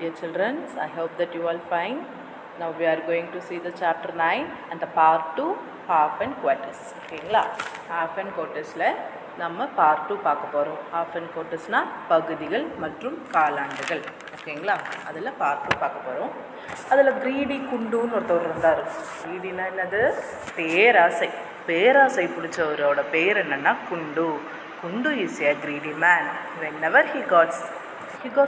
dear children. I hope that you all fine. Now we are going to see the chapter 9 and the part 2, half and quarters. ஓகேங்களா, half and quartersல நம்ம part 2 பார்க்க போகிறோம். half and quartersனா பகுதிகள் மற்றும் காலாண்டுகள். ஓகேங்களா, அதில் part 2 பார்க்க போகிறோம். அதில் கிரீடி குண்டுன்னு ஒருத்தவர் இருந்தார். கிரீடினா என்னது? பேராசை. பேராசை பிடிச்சவரோட பேர் என்னென்னா குண்டு. Kundu is a greedy man. Whenever he goes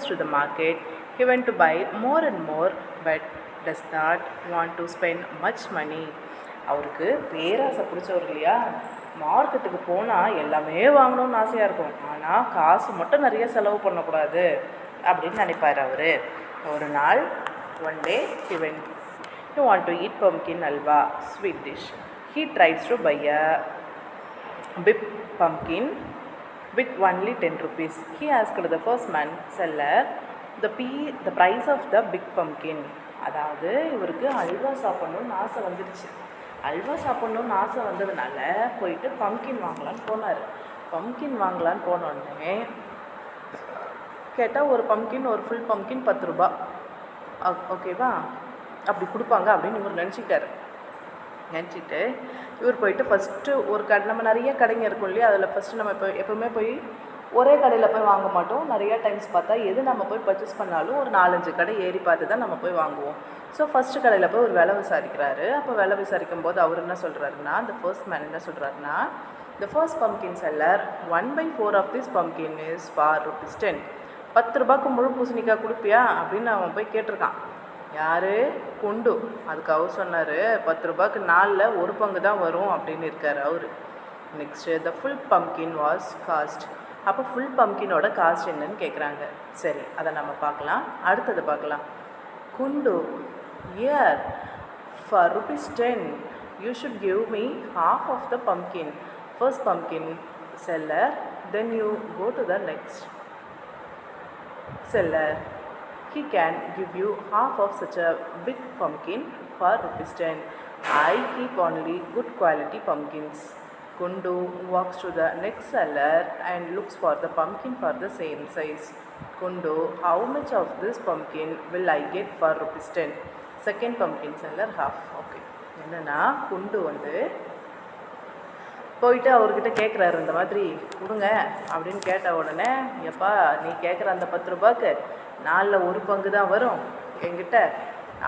to the market, he went to buy more and more, but does not want to spend much money. அவருக்கு பேராசை பிடிச்சவர் இல்லையா, மார்க்கெட்டுக்கு போனால் எல்லாமே வாங்கணும்னு ஆசையாக இருக்கும், ஆனால் காசு மட்டும் நிறைய செலவு பண்ணக்கூடாது அப்படின்னு நினைப்பார் அவர். ஒரு நாள் one day he want to eat pumpkin halwa, sweet dish. He tries to buy a big pumpkin with only 10 rupees. He asked the first man seller the price of the big pumpkin. அதாவது இவருக்கு அல்வா சாப்பிட்ணுன்னு ஆசை வந்துடுச்சு. அல்வா சாப்பிட்ணுன்னு ஆசை வந்ததுனால போயிட்டு pumpkin வாங்கலான்னு போனார். பம்கின் வாங்கலான்னு போனோடனே கேட்டால் ஒரு பம்கின், ஒரு ஃபுல் பம்கின் 10 ரூபா. ஓகேவா, அப்படி கொடுப்பாங்க அப்படின்னு இவர் நினச்சிக்கிட்டார். நினச்சிட்டு இவர் போயிட்டு ஃபஸ்ட்டு ஒரு நம்ம நிறைய கடைங்க இருக்கும் இல்லையா, அதில் ஃபஸ்ட்டு நம்ம எப்போவுமே போய் ஒரே கடையில் போய் வாங்க மாட்டோம். நிறையா டைம்ஸ் பார்த்தா எது நம்ம போய் பர்ச்சேஸ் பண்ணாலும் ஒரு 4-5 கடை ஏறி பார்த்து தான் நம்ம போய் வாங்குவோம். ஸோ ஃபஸ்ட்டு கடையில் போய் ஒரு விலை விசாரிக்கிறாரு. அப்போ விலை விசாரிக்கும் போது அவர் என்ன சொல்கிறாருன்னா, அந்த ஃபர்ஸ்ட் மேன் என்ன சொல்கிறாருன்னா, the first pumpkin seller 1/4 of this pumpkin is for ₹10. 10 ரூபாய்க்கு முழு பூசணிக்காய் கொடுப்பியா அப்படின்னு அவன் போய் கேட்டிருக்கான். யார்? குண்டு. அதுக்கு அவர் சொன்னார், 10 ரூபாய்க்கு 4ல் 1 பங்கு தான் வரும் அப்படின்னு இருக்கார் அவர். Next the full pumpkin was cost. அப்போ ஃபுல் பம்கினோட காஸ்ட் என்னன்னு கேட்குறாங்க. சரி, அதை நம்ம பார்க்கலாம். அடுத்தது பார்க்கலாம். குண்டு, here for ₹10 you should give me half of the pumpkin. First pumpkin seller, then you go to the next seller. He can give you half of such a big pumpkin for ₹10. I keep only good quality pumpkins. Kundu walks to the next seller and looks for the pumpkin for the same size. Kundu, how much of this pumpkin will I get for ₹10? Second pumpkin seller, half. Okay. என்னன்னா குண்டு போயிட்டு அவர்கிட்ட கேட்குறாரு, இந்த மாதிரி கொடுங்க அப்படின்னு கேட்ட உடனே, எப்பா நீ கேட்குற அந்த 10 ரூபாய்க்கு 4ல் 1 பங்கு தான் வரும் என்கிட்ட,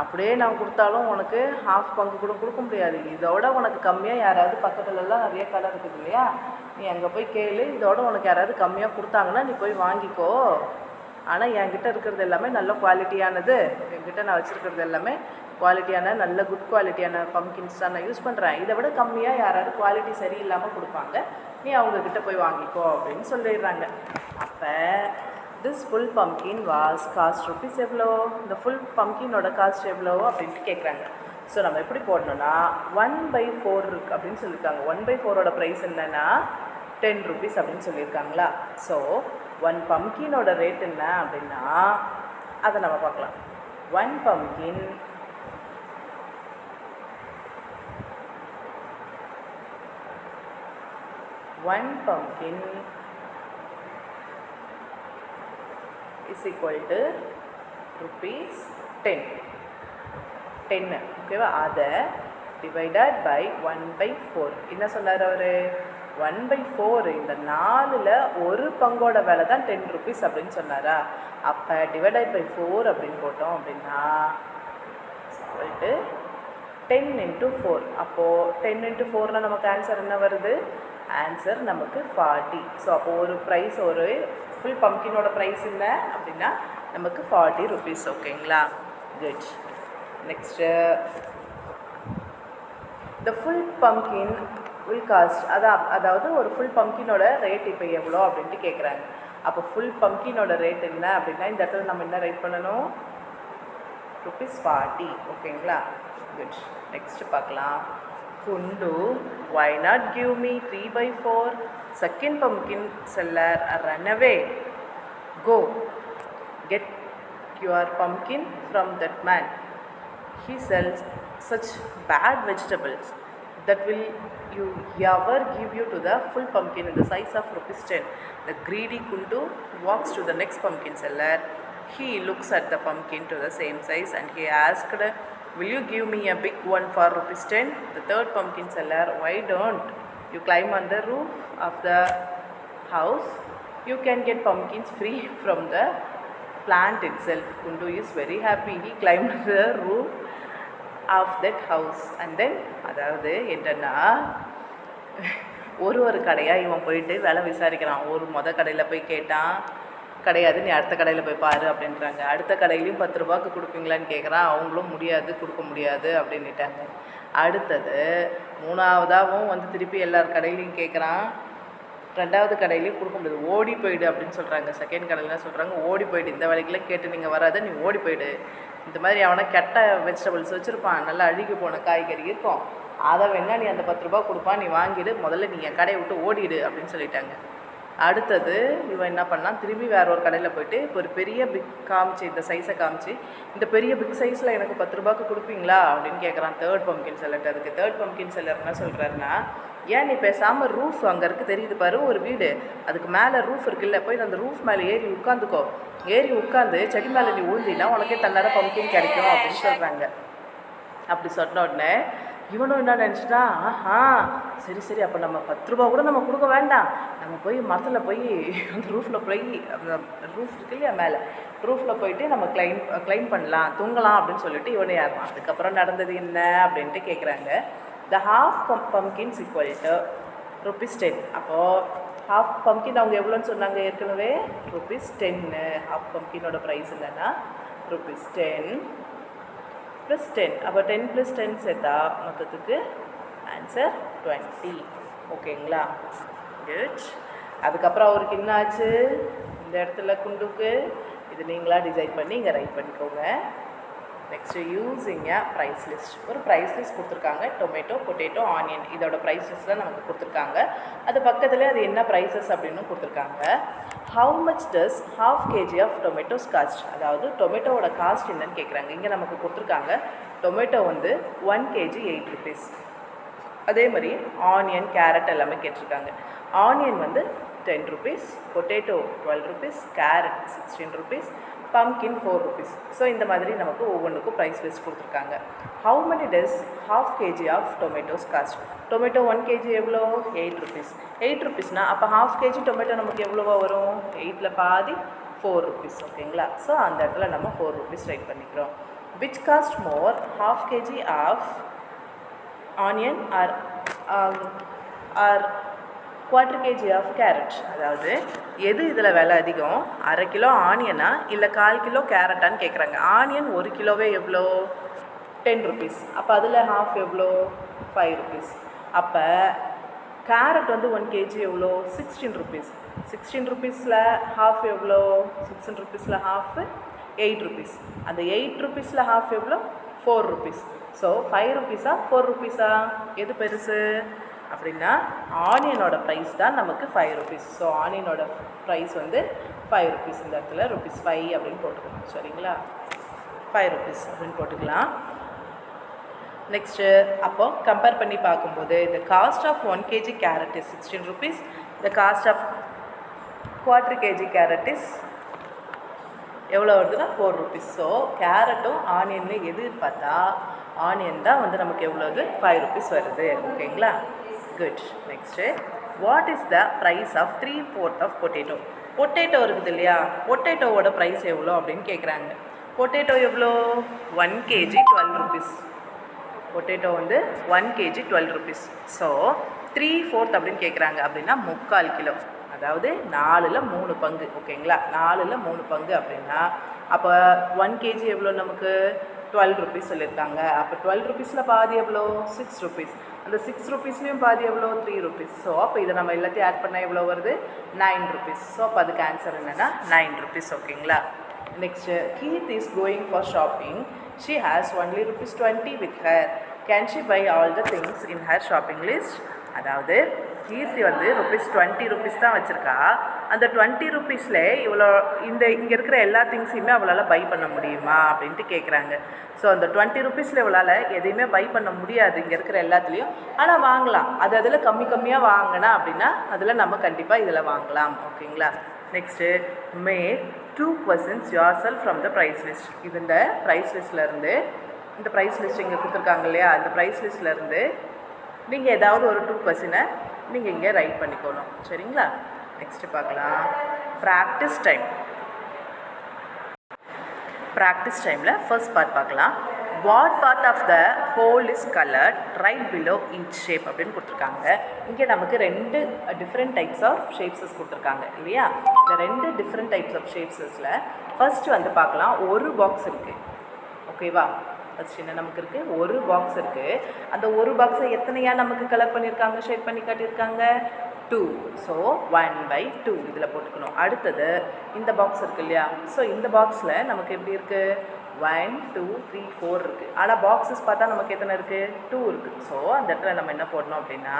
அப்படியே நான் கொடுத்தாலும் உனக்கு ½ பங்கு கூட கொடுக்க முடியாது, இதோட உனக்கு கம்மியாக யாராவது பக்கத்துலலாம் நிறைய கடை இருக்குது இல்லையா, நீ அங்கே போய் கேளு, இதோட உனக்கு யாராவது கம்மியாக கொடுத்தாங்கன்னா நீ போய் வாங்கிக்கோ, ஆனால் என்கிட்ட இருக்கிறது எல்லாமே நல்ல குவாலிட்டியானது, என்கிட்ட நான் வச்சுருக்கிறது எல்லாமே குவாலிட்டியான நல்ல குட் குவாலிட்டியான பம்கின்ஸ் தான் நான் யூஸ் பண்ணுறேன், இதை விட கம்மியாக யாராவது குவாலிட்டி சரியில்லாமல் கொடுப்பாங்க, நீ அவங்கக்கிட்ட போய் வாங்கிக்கோ அப்படின்னு சொல்லிடுறாங்க. அப்போ this full pumpkin was cost rupees எவ்வளோ, இந்த ஃபுல் பம்கினோட காஸ்ட் எவ்வளோ அப்படின்ட்டு கேட்குறாங்க. ஸோ நம்ம எப்படி போடணுன்னா 1/4 இருக்குது அப்படின்னு சொல்லியிருக்காங்க. 1/4ஓட ப்ரைஸ் என்னென்னா 10 rupees அப்படின்னு சொல்லியிருக்காங்களா. ஸோ 1 பம்கினோட ரேட் என்ன அப்படின்னா அதை நம்ம பார்க்கலாம். 1 pumpkin is equal to ₹10. ஓகேவா, அதை டிவைடட் பை 1/4. என்ன சொன்னார் அவர்? 1/4, இந்த 4ல் 1 பங்கோட விலை தான் 10 rupees அப்படின்னு சொன்னாரா. அப்போ டிவைடட் பை 4 அப்படின்னு போட்டோம் அப்படின்னா ஈக்குவல் டு 10 × 4. அப்போது 10 × 4னால் நமக்கு ஆன்சர் என்ன வருது? ஆன்சர் நமக்கு 40. ஸோ அப்போது ஒரு ப்ரைஸ், ஒரு ஃபுல் பம்கினோட ப்ரைஸ் என்ன அப்படின்னா நமக்கு 40 rupees. ஓகேங்களா, good. Next the full pumpkin will cost. அதாவது ஒரு ஃபுல் பம்கினோட ரேட் இப்போ எவ்வளோ அப்படின்ட்டு கேட்குறாங்க. அப்போ ஃபுல் பம்கினோட ரேட் என்ன அப்படின்னா இந்த இடத்துல நம்ம என்ன ரைட் பண்ணணும்? ₹40. ஓகேங்களா, குட். நெக்ஸ்ட்டு பார்க்கலாம். குண்டு, why not give me 3/4? Second pumpkin seller, run away. Go, get your pumpkin from that man. He sells such bad vegetables that will you ever give you to the full pumpkin in the size of ₹10. The greedy Kundu walks to the next pumpkin seller He looks at the pumpkin to the same size and he asked, will you give me a big one for ₹10? The third pumpkin seller, why don't you climb on the roof of the house? You can get pumpkins free from the plant itself. Kundu is very happy. He climbed the roof of that house and then அதாவது என்னன்னா ஒரு கடையாக இவன் போயிட்டு விலை விசாரிக்கிறான். கடையில் போய் கேட்டான், கிடையாது, நீ அடுத்த கடையில் போய் பாரு அப்படின்றாங்க. அடுத்த கடையிலையும் 10 ரூபாய்க்கு கொடுப்பீங்களான்னு கேட்குறான். அவங்களும் முடியாது, கொடுக்க முடியாது அப்படின்ட்டாங்க. அடுத்தது 3ஆவதாகவும் வந்து திருப்பி எல்லார் கடையிலையும் கேட்குறான். 2வது கடையிலையும் கொடுக்க முடியாது, ஓடி போயிடு அப்படின்னு சொல்கிறாங்க. செகண்ட் கடையிலாம் சொல்கிறாங்க, ஓடி போயிடு, இந்த வேலைக்கெல்லாம் கேட்டு நீங்கள் வராத, நீ ஓடி போயிடு. இந்த மாதிரி அவனை கெட்ட வெஜிடபிள்ஸ் வச்சுருப்பான், நல்லா அழுகி போன காய்கறி இருக்கும், அதை வேணா நீ அந்த 10 ரூபா கொடுப்பான், நீ வாங்கிடு, முதல்ல நீ என் கடையை விட்டு ஓடிடு அப்படின்னு சொல்லிட்டாங்க. அடுத்தது இவன் என்ன பண்ணான், திரும்பி வேற ஒரு கடையில் போயிட்டு இப்போ ஒரு பெரிய பிக் காமிச்சு, இந்த சைஸை காமிச்சு, இந்த பெரிய பிக் சைஸில் எனக்கு 10 ரூபாய்க்கு கொடுப்பீங்களா அப்படின்னு கேட்குறான் தேர்ட் பம்ப்கின் செல்லர்கிட்ட. அதுக்கு தேர்ட் பம்ப்கின் செல்லர் என்ன சொல்கிறாருன்னா, ஏன் நீ பேசாமல் ரூஃப் அங்கே இருக்குது தெரியுது பாரு ஒரு வீடு, அதுக்கு மேலே ரூஃப் இருக்குல்ல, போய் அந்த ரூஃப் மேலே ஏறி உட்காந்துக்கோ, ஏறி உட்காந்து செடி மேலே நீ உழுந்தினா உனக்கே தன்னார பம்ப்கின் கிடைக்கும் அப்படின்னு சொல்கிறாங்க. அப்படி சொன்ன உடனே இவனும் என்ன நினச்சிட்டா, ஆஹா சரி சரி, அப்போ நம்ம 10 ரூபா கூட நம்ம கொடுக்க வேண்டாம், நம்ம போய் மரத்தில் போய் அந்த ரூஃபில் போய், அந்த ரூஃப் இருக்கு இல்லையா மேலே, ரூஃபில் போயிட்டு நம்ம கிளைம் பண்ணலாம், தூங்கலாம் அப்படின்னு சொல்லிட்டு இவனே ஏறலாம். அதுக்கப்புறம் நடந்தது என்ன அப்படின்ட்டு கேட்குறாங்க. The half pumpkins equal to ₹10. அப்போது ஹாஃப் பம்ப்கின் அவங்க எவ்வளோன்னு சொன்னாங்க ஏற்கனவே, ₹10. ஹாஃப் பம்ப்கினோட ப்ரைஸ் என்னென்னா ₹10 + 10. அப்போ 10 + 10 சேர்த்தா மொத்தத்துக்கு ஆன்சர் 20. ஓகேங்களா, குட். அதுக்கப்புறம் அவருக்கு என்ன ஆச்சு, இந்த இடத்துல குண்டுக்கு இது நீங்களாக டிசைட் பண்ணி இங்கே ரைட் பண்ணிக்கோங்க. Next using a price list. ஒரு ப்ரைஸ் லிஸ்ட் கொடுத்துருக்காங்க, டொமேட்டோ, பொட்டேட்டோ, ஆனியன், இதோட ப்ரைஸ் லிஸ்ட்டில் நமக்கு கொடுத்துருக்காங்க. அது பக்கத்தில் அது என்ன ப்ரைஸஸ் அப்படின்னு கொடுத்துருக்காங்க. How much does ½ kg of tomatoes cost, அதாவது டொமேட்டோவோட காஸ்ட் என்னன்னு கேட்குறாங்க. இங்கே நமக்கு கொடுத்துருக்காங்க டொமேட்டோ வந்து 1 kg ₹8. அதே மாதிரி ஆனியன், கேரட் எல்லாமே கேட்டிருக்காங்க. ஆனியன் வந்து ₹10, பொட்டேட்டோ ₹12, கேரட் ₹16, பம்ப்கின் ₹4. ஸோ இந்த மாதிரி நமக்கு ஒவ்வொன்றுக்கும் ப்ரைஸ் லிஸ்ட் கொடுத்துருக்காங்க. How many does ½ kg of tomatoes cost, tomato 1 kg எவ்வளோ, ₹8. ₹8னா அப்போ ½ kg டொமேட்டோ நமக்கு எவ்வளோவா வரும், 8ல் பாதி ₹4. ஓகேங்களா, ஸோ அந்த இடத்துல நம்ம ₹4 ரைட் பண்ணிக்கிறோம். Which cost more, ½ kg of onion or $1/4 kg of carrot, அதாவது எது இதில் விலை அதிகம், ½ கிலோ ஆனியனா இல்லை $1/4 கிலோ கேரட்டான்னு கேட்குறாங்க. ஆனியன் 1 கிலோவே எவ்வளோ, ₹10. அப்போ அதில் ½ எவ்வளோ, ₹5. அப்போ கேரட் வந்து 1 kg எவ்வளோ, ₹16. ₹16ல் ½ எவ்வளோ, ₹16ல் ½ ₹8. அந்த ₹8ல் ½ எவ்வளோ, ₹4. ஸோ ₹5 ₹4, எது பெருசு அப்படின்னா ஆனியனோட ப்ரைஸ் தான் நமக்கு ₹5. ஸோ ஆனியனோட ப்ரைஸ் வந்து ₹5. இந்த இடத்துல ₹5 அப்படின்னு போட்டுக்கணும், சரிங்களா, ₹5 அப்படின்னு போட்டுக்கலாம். நெக்ஸ்ட்டு அப்போ கம்பேர் பண்ணி பார்க்கும்போது the cost of 1 kg carrot is ₹16, the cost of $1/4 kg carrot is எவ்வளோ வருதுன்னா ₹4. ஸோ கேரட்டும் ஆனியன்னு எது பார்த்தா ஆனியன் தான் வந்து நமக்கு எவ்வளோது ₹5 வருது. ஓகேங்களா, good. Next what is the price of 3/4 of potato, potato இருக்குது இல்லையா, பொட்டேட்டோவோட ப்ரைஸ் எவ்வளோ அப்படின்னு கேட்குறாங்க. பொட்டேட்டோ எவ்வளோ, 1 kg ₹12. பொட்டேட்டோ வந்து 1 kg ₹12. ஸோ 3/4 அப்படின்னு கேட்குறாங்க அப்படின்னா 3/4 கிலோ, அதாவது 4ல் 3 பங்கு. ஓகேங்களா, 4ல் 3 பங்கு அப்படின்னா அப்போ 1 kg எவ்வளோ நமக்கு ₹12 சொல்லியிருக்காங்க. அப்போ ₹12ல் பாதி எவ்வளோ, ₹6. அந்த ₹6லையும் பாதி எவ்வளோ, ₹3. ஸோ அப்போ இதை நம்ம எல்லாத்தையும் ஆட் பண்ணால் எவ்வளோ வருது, ₹9. ஸோ அப்போ அதுக்கு ஆன்சர் என்னென்னா ₹9. ஓகேங்களா. Next Keith is going for shopping, she has only ₹20 with her, can she buy all the things in her shopping list. அதாவது கீர்த்தி வந்து ₹20 தான் வச்சுருக்கா. அந்த ₹20ல் இவ்வளோ இங்கே இருக்கிற எல்லா திங்ஸையுமே அவளால் பை பண்ண முடியுமா அப்படின்ட்டு கேட்குறாங்க. ஸோ அந்த ₹20ல் இவளால் எதையுமே பை பண்ண முடியாது இங்கே இருக்கிற எல்லாத்துலேயும், ஆனால் வாங்கலாம். அது அதில் கம்மியாக வாங்கினா அப்படின்னா அதில் நம்ம கண்டிப்பாக இதில் வாங்கலாம். ஓகேங்களா. Next make 2 questions yourself from the price list. இது இந்த ப்ரைஸ் லிஸ்ட்லேருந்து, இந்த ப்ரைஸ் லிஸ்ட் இங்கே கொடுத்துருக்காங்க இல்லையா, இந்த ப்ரைஸ் லிஸ்ட்லேருந்து நீங்கள் ஏதாவது ஒரு 2 கொஸ்டினை நீங்கள் இங்கே ரைட் பண்ணிக்கணும். சரிங்களா? நெக்ஸ்ட்டு பார்க்கலாம். Practice time. ப்ராக்டிஸ் டைமில் ஃபர்ஸ்ட் பார்ட் பார்க்கலாம். What part of the whole is coloured write below each shape அப்படின்னு கொடுத்துருக்காங்க. இங்கே நமக்கு 2 டிஃப்ரெண்ட் டைப்ஸ் ஆஃப் ஷேப்ஸஸ் கொடுத்துருக்காங்க இல்லையா. இந்த 2 டிஃப்ரெண்ட் டைப்ஸ் ஆஃப் ஷேப்ஸஸில் ஃபர்ஸ்ட் வந்து பார்க்கலாம். ஒரு பாக்ஸ் இருக்குது. ஓகேவா? ஃபஸ்ட் என்ன நமக்கு இருக்குது? ஒரு பாக்ஸ் இருக்குது. அந்த ஒரு பாக்ஸை எத்தனையாக நமக்கு கலர் பண்ணியிருக்காங்க, ஷேட் பண்ணி காட்டியிருக்காங்க? 2. ஸோ 1/2 இதில் போட்டுக்கணும். அடுத்தது இந்த பாக்ஸ் இருக்குது இல்லையா. ஸோ இந்த பாக்ஸில் நமக்கு எப்படி இருக்குது? 1 2 3 4 இருக்குது. ஆனால் பாக்ஸஸ் பார்த்தா நமக்கு எத்தனை இருக்குது? 2 இருக்குது. ஸோ அந்த இடத்துல நம்ம என்ன போடணும் அப்படின்னா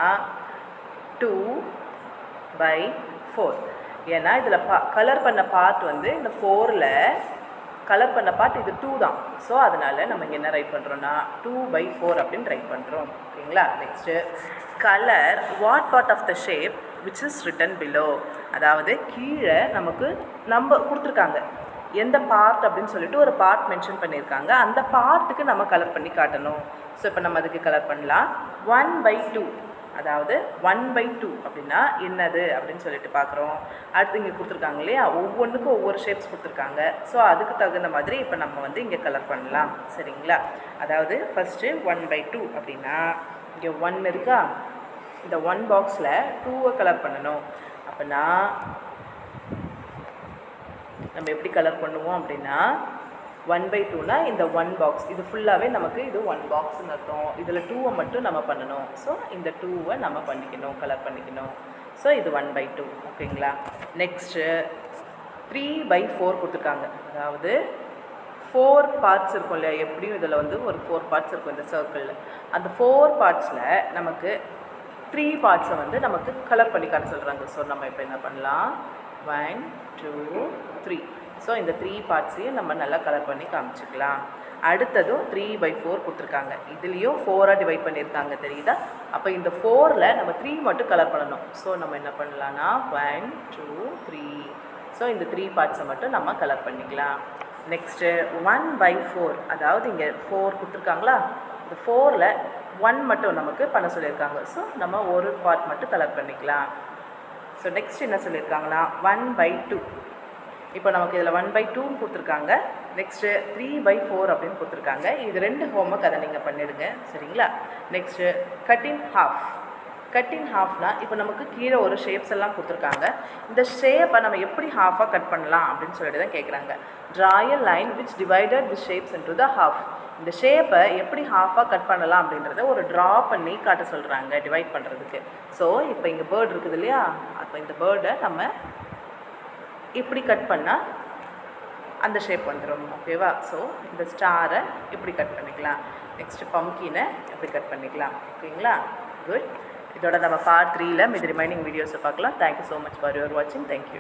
2/4. ஏன்னா இதில் கலர் பண்ண பார்ட் வந்து இந்த 4ல் கலர் பண்ண பார்ட் இது 2 தான். ஸோ அதனால் நம்ம இங்கே என்ன ரைட் பண்ணுறோன்னா 2/4 அப்படின்னு ரைட் பண்ணுறோம். ஓகேங்களா? Next colour what part of the shape which is written below. அதாவது கீழே நமக்கு நம்ம கொடுத்துருக்காங்க எந்த பார்ட் அப்படின்னு சொல்லிட்டு ஒரு பார்ட் மென்ஷன் பண்ணியிருக்காங்க. அந்த பார்ட்டுக்கு நம்ம கலர் பண்ணி காட்டணும். ஸோ இப்போ நம்ம அதுக்கு கலர் பண்ணலாம். 1/2 அதாவது 1/2 அப்படின்னா என்னது அப்படின்னு சொல்லிட்டு பார்க்குறோம். அடுத்து இங்கே கொடுத்துருக்காங்க இல்லையா, ஒவ்வொன்றுக்கும் ஒவ்வொரு ஷேப்ஸ் கொடுத்துருக்காங்க. ஸோ அதுக்கு தகுந்த மாதிரி இப்போ நம்ம வந்து இங்கே கலர் பண்ணலாம். சரிங்களா? அதாவது ஃபஸ்ட்டு 1/2 அப்படின்னா இங்கே 1 இருக்கா, இந்த 1 பாக்ஸில் 2வை கலர் பண்ணணும். அப்படின்னா நம்ம எப்படி கலர் பண்ணுவோம் அப்படின்னா 1/2னா இந்த 1 பாக்ஸ் இது ஃபுல்லாகவே நமக்கு இது 1 பாக்ஸ்ன்னு அர்த்தம். இதில் 2வை மட்டும் நம்ம பண்ணணும். ஸோ இந்த 2வை நம்ம பண்ணிக்கணும், கலர் பண்ணிக்கணும். ஸோ இது 1/2. ஓகேங்களா? நெக்ஸ்ட்டு 3/4 கொடுத்துருக்காங்க. அதாவது 4 பார்ட்ஸ் இருக்கும் இல்லையா, எப்படியும் இதில் வந்து ஒரு 4 பார்ட்ஸ் இருக்கும் இந்த சர்க்கிளில். அந்த 4 பார்ட்ஸில் நமக்கு 3 பார்ட்ஸை வந்து நமக்கு கலர் பண்ணி காட்ட சொல்கிறாங்க. ஸோ நம்ம இப்போ என்ன பண்ணலாம்? 1 2 3. ஸோ இந்த 3 பார்ட்ஸையும் நம்ம நல்லா கலர் பண்ணி காமிச்சிக்கலாம். அடுத்ததும் 3/4 கொடுத்துருக்காங்க. இதுலேயும் 4ஆக டிவைட் பண்ணியிருக்காங்க தெரியுதா. அப்போ இந்த 4ல் நம்ம 3 மட்டும் கலர் பண்ணணும். ஸோ நம்ம என்ன பண்ணலான்னா 1 2 3. ஸோ இந்த 3 பார்ட்ஸை மட்டும் நம்ம கலர் பண்ணிக்கலாம். நெக்ஸ்ட்டு 1/4 அதாவது இங்கே 4 கொடுத்துருக்காங்களா, இந்த 4ல் 1 மட்டும் நமக்கு பண்ண சொல்லியிருக்காங்க. ஸோ நம்ம ஒரு பார்ட் மட்டும் கலர் பண்ணிக்கலாம். ஸோ நெக்ஸ்ட் என்ன சொல்லியிருக்காங்கன்னா 1/2. இப்போ நமக்கு இதில் 1/2 கொடுத்துருக்காங்க. நெக்ஸ்ட்டு 3/4 அப்படின்னு கொடுத்துருக்காங்க. இது 2 ஹோம்ஒர்க், அதை நீங்கள் பண்ணிவிடுங்க. சரிங்களா? Next cutting half. கட்டிங் ஹாஃப்னா இப்போ நமக்கு கீழே ஒரு ஷேப்ஸ் எல்லாம் கொடுத்துருக்காங்க. இந்த ஷேப்பை நம்ம எப்படி ஹாஃபாக கட் பண்ணலாம் அப்படின்னு சொல்லிட்டு தான் கேட்குறாங்க. Draw a line which divided the shapes into the half. இந்த ஷேப்பை எப்படி ஹாஃபாக கட் பண்ணலாம் அப்படின்றத ஒரு ட்ரா பண்ணி காட்ட சொல்கிறாங்க டிவைட் பண்ணுறதுக்கு. ஸோ இப்போ இங்கே பேர்டு இருக்குது இல்லையா, அப்போ இந்த பேர்டை நம்ம இப்படி கட் பண்ணால் அந்த ஷேப் வந்துடும். ஓகேவா? ஸோ இந்த ஸ்டாரை இப்படி கட் பண்ணிக்கலாம். நெக்ஸ்ட்டு பம்கினை இப்படி கட் பண்ணிக்கலாம். ஓகேங்களா? குட். இதோட நம்ம பார்ட் 3ல் மீதி ரிமைனிங் வீடியோஸை பார்க்கலாம். Thank you so much for your வாட்சிங். தேங்க்யூ.